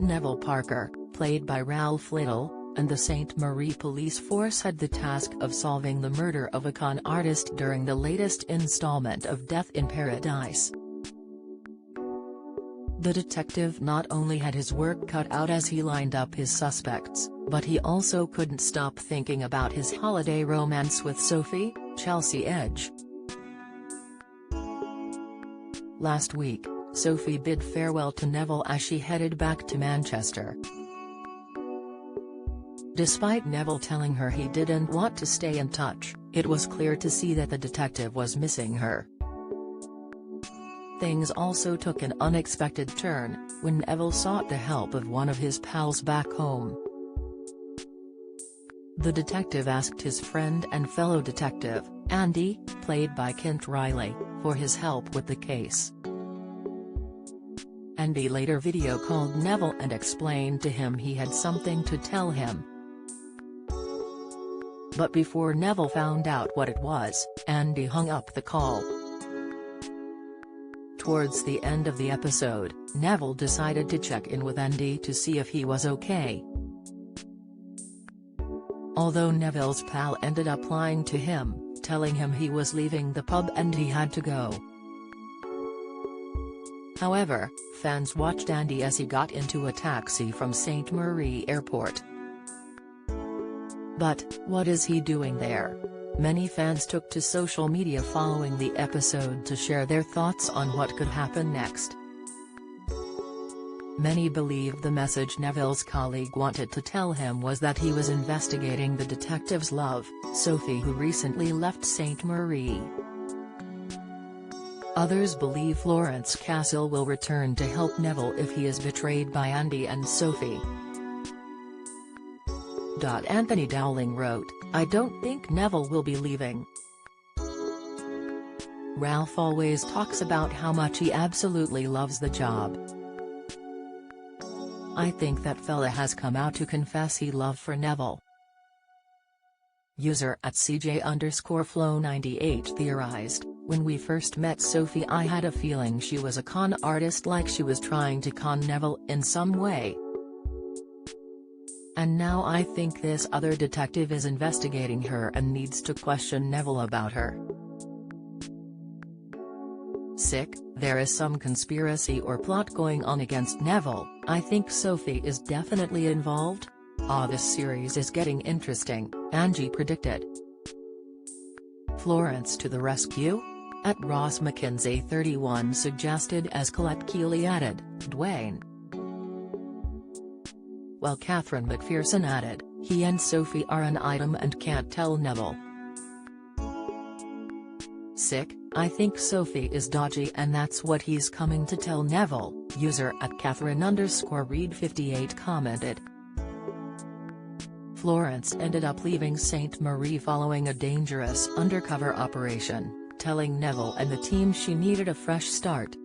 Neville Parker, played by Ralph Little, and the St. Marie police force had the task of solving the murder of a con artist during the latest installment of Death in Paradise. The detective not only had his work cut out as he lined up his suspects, but he also couldn't stop thinking about his holiday romance with Sophie, Chelsea Edge. Last week, Sophie bid farewell to Neville as she headed back to Manchester. Despite Neville telling her he didn't want to stay in touch, it was clear to see that the detective was missing her. Things also took an unexpected turn, when Neville sought the help of one of his pals back home. The detective asked his friend and fellow detective, Andy, played by Kent Riley, for his help with the case. Andy later video-called Neville and explained to him he had something to tell him. But before Neville found out what it was, Andy hung up the call. Towards the end of the episode, Neville decided to check in with Andy to see if he was okay. Although Neville's pal ended up lying to him, telling him he was leaving the pub and he had to go. However, fans watched Andy as he got into a taxi from St. Marie Airport. But, what is he doing there? Many fans took to social media following the episode to share their thoughts on what could happen next. Many believed the message Neville's colleague wanted to tell him was that he was investigating the detective's love, Sophie, who recently left St. Marie. Others believe Florence Castle will return to help Neville if he is betrayed by Andy and Sophie. Anthony Dowling wrote, "I don't think Neville will be leaving. Ralph always talks about how much he absolutely loves the job. I think that fella has come out to confess he love for Neville." User @CJ_Flow98 theorized, "When we first met Sophie I had a feeling she was a con artist, like she was trying to con Neville in some way. And now I think this other detective is investigating her and needs to question Neville about her. Sick, there is some conspiracy or plot going on against Neville. I think Sophie is definitely involved. This series is getting interesting," Angie predicted. Florence to the rescue? @Ross McKenzie 31 suggested, as Colette Keeley added, "Dwayne." While Catherine McPherson added, "He and Sophie are an item and can't tell Neville." Sick, I think Sophie is dodgy and that's what he's coming to tell Neville, user @Catherine_Reed58 commented. Florence ended up leaving St. Marie following a dangerous undercover operation, telling Neville and the team she needed a fresh start.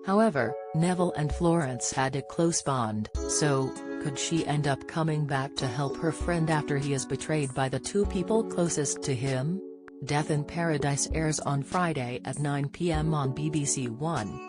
However, Neville and Florence had a close bond, so, could she end up coming back to help her friend after he is betrayed by the two people closest to him? Death in Paradise airs on Friday at 9 p.m. on BBC One.